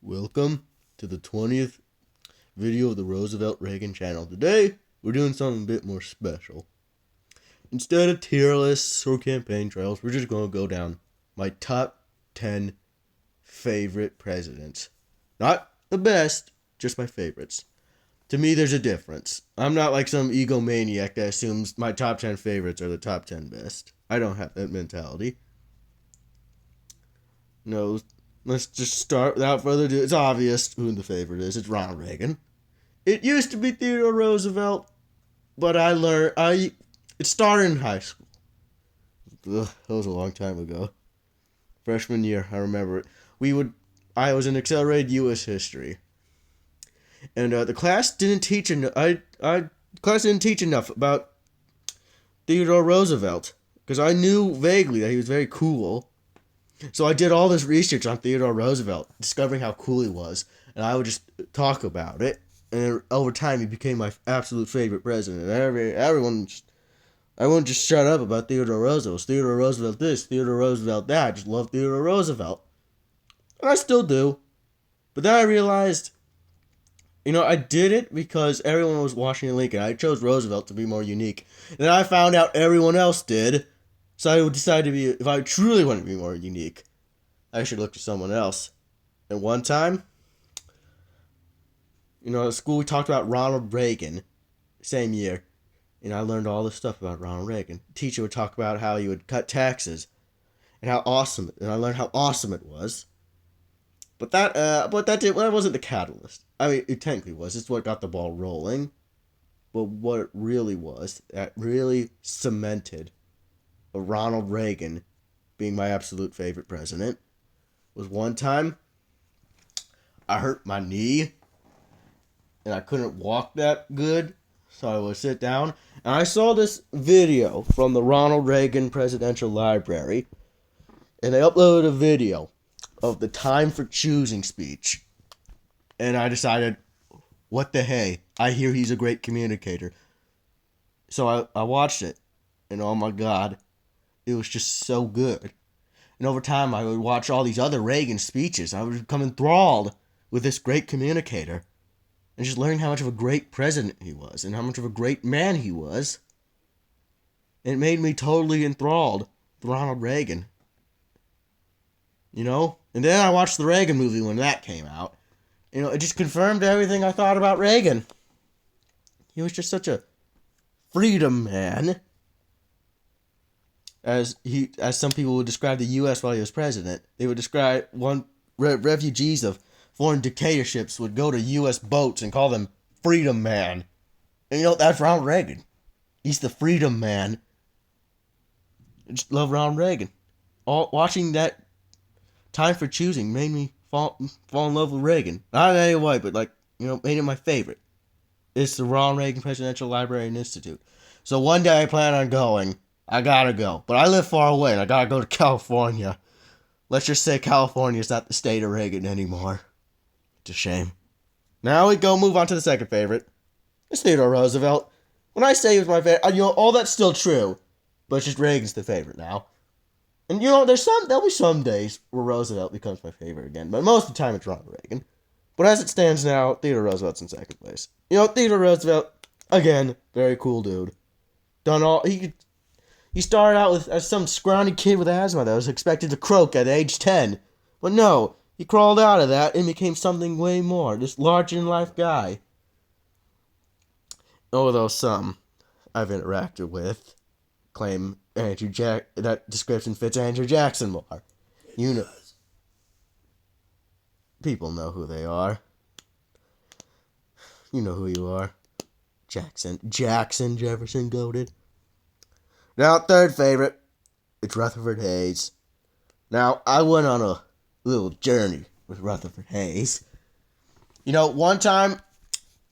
Welcome to the 20th video of the Roosevelt Reagan channel. Today, we're doing something a bit more special. Instead of tier lists or campaign trails, we're just going to go down my top 10 favorite presidents. Not the best, just my favorites. To me, there's a difference. I'm not like some egomaniac that assumes my top 10 favorites are the top 10 best. I don't have that mentality. No, let's just start without further ado. It's obvious who the favorite is. It's Ronald Reagan. It used to be Theodore Roosevelt, but it started in high school. Ugh, that was a long time ago. Freshman year, I remember it. I was in accelerated U.S. history, and the class didn't teach enough about Theodore Roosevelt because I knew vaguely that he was very cool. So I did all this research on Theodore Roosevelt, discovering how cool he was, and I would just talk about it. And over time, he became my absolute favorite president. I wouldn't just shut up about Theodore Roosevelt. Theodore Roosevelt this, Theodore Roosevelt that. I just love Theodore Roosevelt, and I still do. But then I realized, I did it because everyone was Washington Lincoln. I chose Roosevelt to be more unique, and then I found out everyone else did. So I would decide if I truly want to be more unique, I should look to someone else. And one time, at school we talked about Ronald Reagan, same year. And I learned all this stuff about Ronald Reagan. The teacher would talk about how he would cut taxes and and I learned how awesome it was. But that wasn't the catalyst. I mean, it technically was. It's what got the ball rolling. But what it really was, that really cemented Ronald Reagan being my absolute favorite president, was one time I hurt my knee and I couldn't walk that good, so I would sit down, and I saw this video from the Ronald Reagan Presidential Library, and they uploaded a video of the time for choosing speech, and I decided, what the hey, I hear he's a great communicator. So I watched it, and oh my god, it was just so good. And over time, I would watch all these other Reagan speeches. I would become enthralled with this great communicator. And just learning how much of a great president he was. And how much of a great man he was. And it made me totally enthralled with Ronald Reagan. And then I watched the Reagan movie when that came out. It just confirmed everything I thought about Reagan. He was just such a freedom man. As some people would describe the U.S. while he was president. They would describe refugees of foreign dictatorships would go to U.S. boats and call them freedom man. And that's Ronald Reagan. He's the freedom man. I just love Ronald Reagan. Watching that time for choosing made me fall in love with Reagan. Not in any way, but made him my favorite. It's the Ronald Reagan Presidential Library and Institute. So one day I plan on going. I gotta go. But I live far away and I gotta go to California. Let's just say California's not the state of Reagan anymore. It's a shame. Now we move on to the second favorite. It's Theodore Roosevelt. When I say he was my favorite, all that's still true. But it's just Reagan's the favorite now. And there'll be some days where Roosevelt becomes my favorite again. But most of the time it's Ronald Reagan. But as it stands now, Theodore Roosevelt's in second place. Theodore Roosevelt, again, very cool dude. He started out as some scrawny kid with asthma that was expected to croak at age 10. But no, he crawled out of that and became something way more. This larger-than-life guy. Although some I've interacted with claim that description fits Andrew Jackson more. People know who they are. You know who you are. Jackson Jefferson goated. Now, third favorite, it's Rutherford Hayes. Now, I went on a little journey with Rutherford Hayes. One time,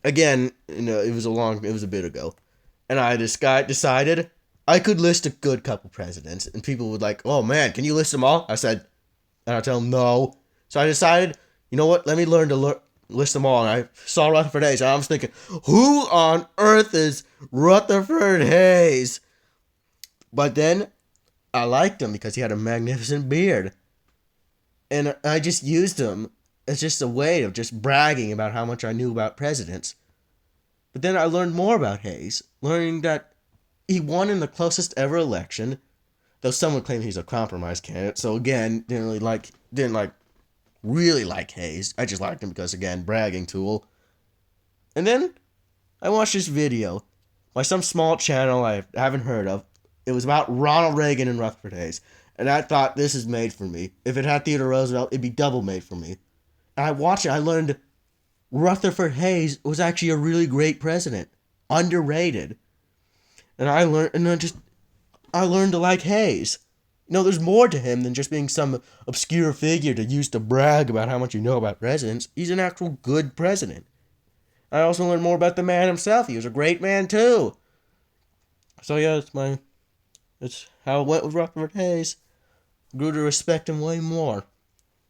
again, it was a bit ago, and I decided I could list a good couple presidents, and people would oh man, can you list them all? I said, and I tell them no. So I decided, what, let me learn to list them all, and I saw Rutherford Hayes, and I was thinking, who on earth is Rutherford Hayes? But then I liked him because he had a magnificent beard. And I just used him it's just a way of just bragging about how much I knew about presidents. But then I learned more about Hayes, learning that he won in the closest ever election, though some would claim he's a compromise candidate. So again, didn't really like Hayes. I just liked him because, again, bragging tool. And then I watched this video by some small channel I haven't heard of. It was about Ronald Reagan and Rutherford Hayes. And I thought, this is made for me. If it had Theodore Roosevelt, it'd be double made for me. And I watched it. I learned Rutherford Hayes was actually a really great president. Underrated. And I learned to like Hayes. There's more to him than just being some obscure figure to use to brag about how much you know about presidents. He's an actual good president. I also learned more about the man himself. He was a great man too. So yeah, it's how it went with Rutherford Hayes. Grew to respect him way more.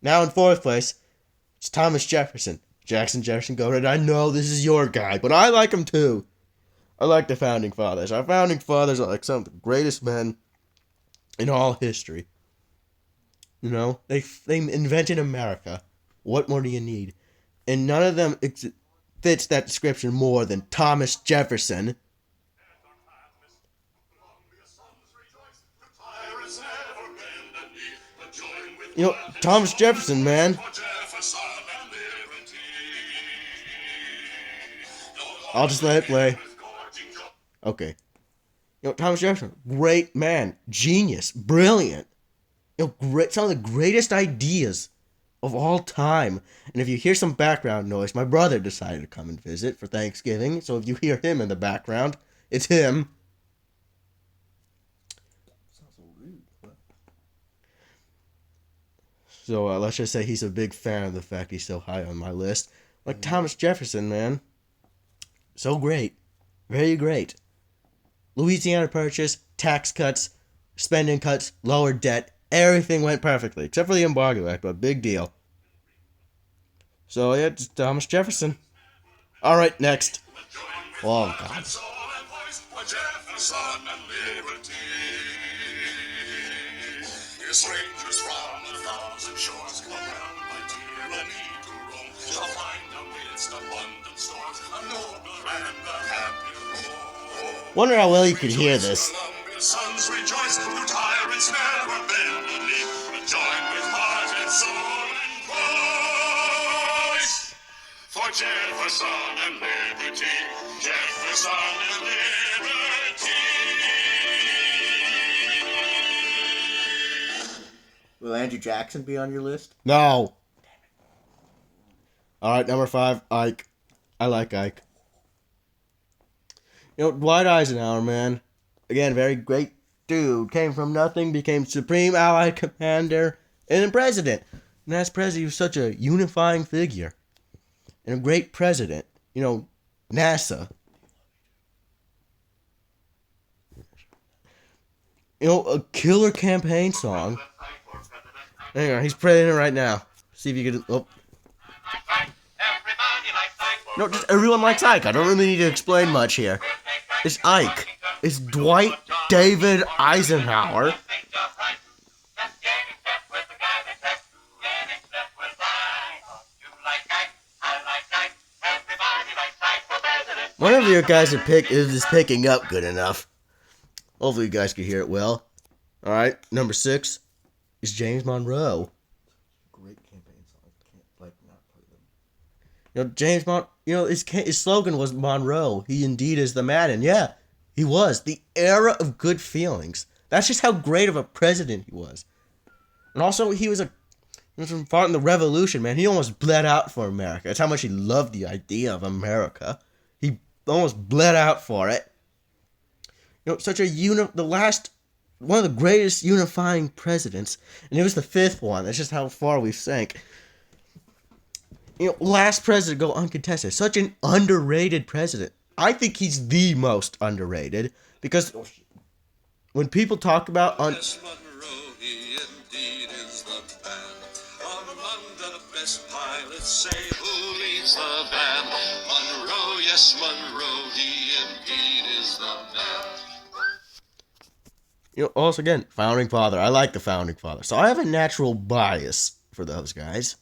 Now in fourth place, it's Thomas Jefferson. Jackson Jefferson Goddard. I know this is your guy, but I like him too. I like the Founding Fathers. Our Founding Fathers are like some of the greatest men in all history. They invented America. What more do you need? And none of them fits that description more than Thomas Jefferson. Thomas Jefferson, man. I'll just let it play. Okay. Thomas Jefferson, great man, genius, brilliant. Great, some of the greatest ideas of all time. And if you hear some background noise, my brother decided to come and visit for Thanksgiving. So if you hear him in the background, it's him. Sounds so rude. So let's just say he's a big fan of the fact he's so high on my list. Like Thomas Jefferson, man. So great. Very great. Louisiana Purchase, tax cuts, spending cuts, lower debt. Everything went perfectly, except for the Embargo Act, but big deal. So, yeah, it's Thomas Jefferson. All right, next. Oh, God. Strangers from 1,000 shores come round by tyranny to roam. Shall find amidst abundant stores a nobler and a happier home. Wonder how well you could hear this. Sons rejoice, who tyrants never bend the knee, but join with heart and soul and voice. For Jefferson and liberty, Jefferson and liberty. Will Andrew Jackson be on your list? No. Alright, number 5, Ike. I like Ike. Dwight Eisenhower, man. Again, very great dude. Came from nothing, became Supreme Allied Commander, and then President. And as President, he was such a unifying figure. And a great president. NASA. A killer campaign song. Hang on, he's president right now. See if you can. Oh. No, just everyone likes Ike. I don't really need to explain much here. It's Ike. It's Dwight David Eisenhower. One of you guys is picking up good enough. Hopefully you guys can hear it well. Alright, number 6 is James Monroe. Great campaign song. Can't not play them. James his slogan was Monroe. He indeed is the man. And yeah, he was. The era of good feelings. That's just how great of a president he was. And also, he was fought in the Revolution, man. He almost bled out for America. That's how much he loved the idea of America. He almost bled out for it. One of the greatest unifying presidents, and it was the 5th one. That's just how far we've sank. Last president to go uncontested. Such an underrated president. I think he's the most underrated because when people talk about Yes, Monroe, he indeed is the man. Among the best pilots, say who leads the van. Monroe, yes, Monroe, he indeed is the man. Also again, Founding Father. I like the Founding Father. So I have a natural bias for those guys.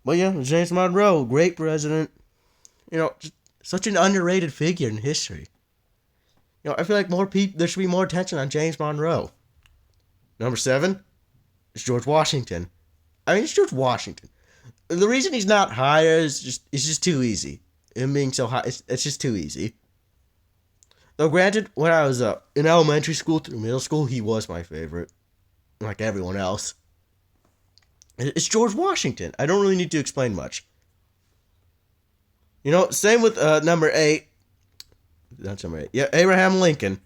But yeah, James Monroe, great president. Just such an underrated figure in history. I feel like there should be more attention on James Monroe. Number 7 is George Washington. It's George Washington. The reason he's not higher is it's just too easy. Him being so high, it's just too easy. Though granted, when I was in elementary school through middle school, he was my favorite, like everyone else. It's George Washington. I don't really need to explain much. Same with number 8. That's number 8. Yeah, Abraham Lincoln.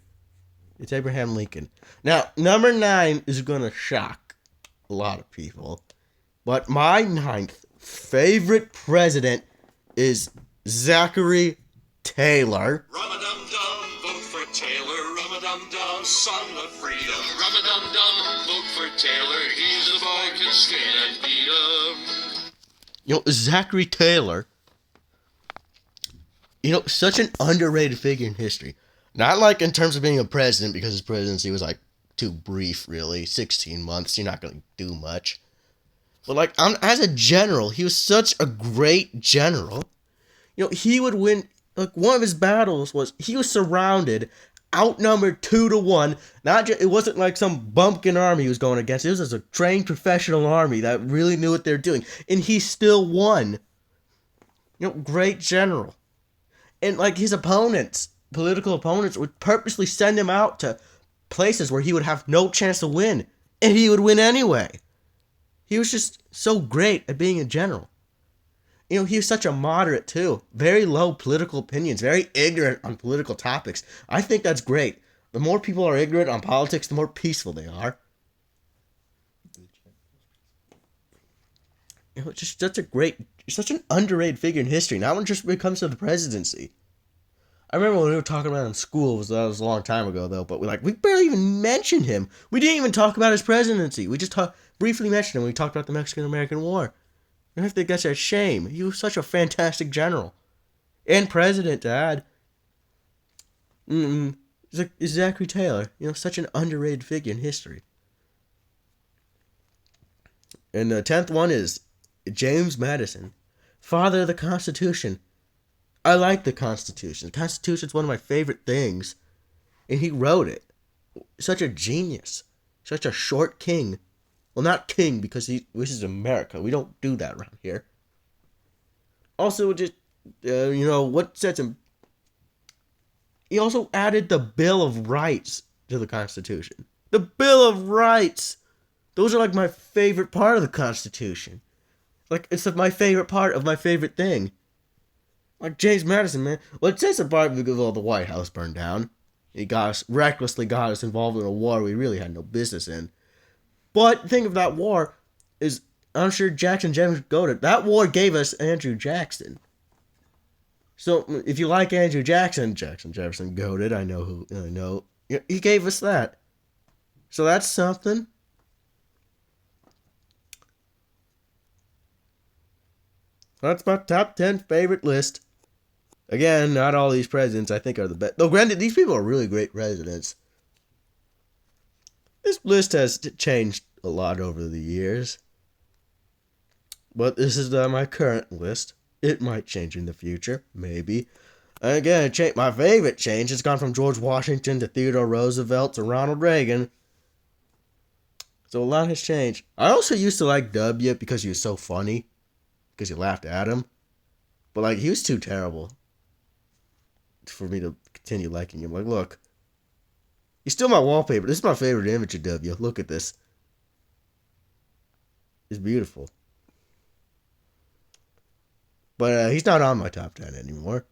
It's Abraham Lincoln. Now, number 9 is going to shock a lot of people. But my 9th favorite president is Zachary Taylor. Rum-a-dum-dum, vote for Taylor. Rum-a-dum-dum, son of freedom. Rum-a-dum-dum, vote for Taylor. He's a boy can skin and beat 'em. Zachary Taylor. Such an underrated figure in history. Not like in terms of being a president, because his presidency was like too brief, really. 16 months, you're not going to do much. But like, as a general, he was such a great general. He would win. Like, one of his battles was he was surrounded, outnumbered 2-1. It wasn't like some bumpkin army he was going against. It was a trained professional army that really knew what they're doing, and he still won. Great general. And like, his political opponents, would purposely send him out to places where he would have no chance to win, and he would win anyway. He was just so great at being a general. He was such a moderate too. Very low political opinions, very ignorant on political topics. I think that's great. The more people are ignorant on politics, the more peaceful they are. It's just such an underrated figure in history. Not when it comes to the presidency. I remember when we were talking about it in school, that was a long time ago though, but we barely even mentioned him. We didn't even talk about his presidency. We just briefly mentioned him when we talked about the Mexican-American War. I think that's a shame. He was such a fantastic general. And president to add. Zachary Taylor, such an underrated figure in history. And the 10th one is James Madison, father of the Constitution. I like the Constitution. The Constitution's one of my favorite things. And he wrote it. Such a genius. Such a short king. Well, not king, because this is America. We don't do that around here. Also, just, what sets him... He also added the Bill of Rights to the Constitution. The Bill of Rights! Those are like my favorite part of the Constitution. Like, it's my favorite part of my favorite thing. Like James Madison, man. Well, it says about because all the White House burned down. He recklessly got us involved in a war we really had no business in. But the thing of that war is, I'm sure Jackson Jefferson goated. That war gave us Andrew Jackson. So if you like Andrew Jackson Jefferson goated. I know. He gave us that. So that's something. That's my top 10 favorite list. Again, not all these presidents I think are the best. Though granted, these people are really great presidents. This list has changed a lot over the years. But this is my current list. It might change in the future, maybe. Again, my favorite change has gone from George Washington to Theodore Roosevelt to Ronald Reagan. So a lot has changed. I also used to like W because he was so funny. Because you laughed at him. But he was too terrible for me to continue liking him. Look. He's still my wallpaper. This is my favorite image of W. Look at this. It's beautiful. But he's not on my top 10 anymore.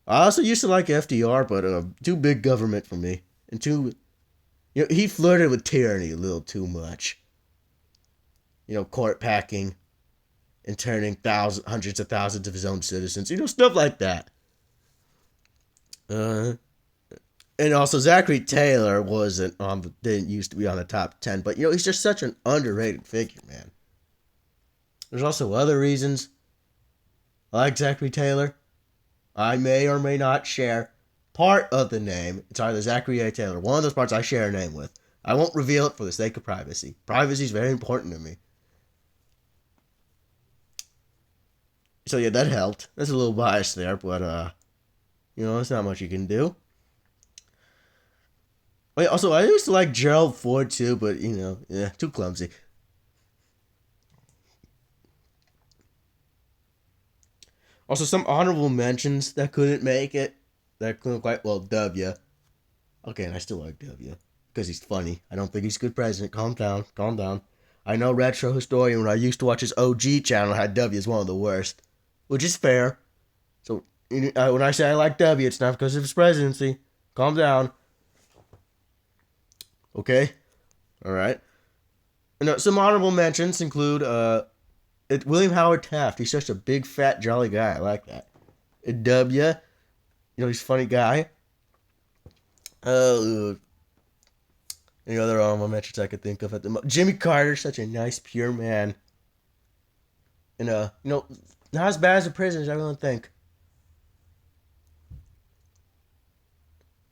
I also used to like FDR, but too big government for me. And he flirted with tyranny a little too much. Court packing. And turning hundreds of thousands of his own citizens. Stuff like that. And also Zachary Taylor didn't used to be on the top 10. But, he's just such an underrated figure, man. There's also other reasons I like Zachary Taylor. I may or may not share part of the name. It's either Zachary A. Taylor. One of those parts I share a name with. I won't reveal it for the sake of privacy. Privacy is very important to me. So yeah, that helped. There's a little bias there, but there's not much you can do. Wait, also I used to like Gerald Ford too, but yeah, too clumsy. Also, some honorable mentions that couldn't make it. That couldn't quite well. W. Okay, and I still like W because he's funny. I don't think he's a good president. Calm down, calm down. I know Retro Historian, when I used to watch his OG channel, had W as one of the worst, which is fair. So when I say I like W, it's not because of his presidency. Calm down. Okay? Alright. Some honorable mentions include William Howard Taft. He's such a big, fat, jolly guy. I like that. W. He's a funny guy. Any other honorable mentions I could think of at the moment? Jimmy Carter, such a nice, pure man. And, not as bad as a president as everyone think.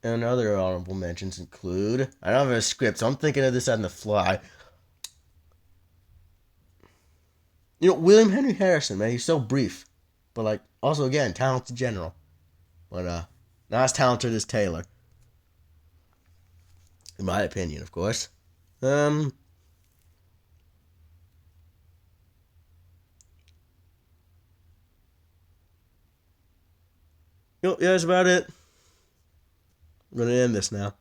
And other honorable mentions include, I don't have a script, so I'm thinking of this on the fly. William Henry Harrison, man, he's so brief. But, also, again, talented general. But, not as talented as Taylor. In my opinion, of course. Yeah, that's about it. I'm gonna end this now.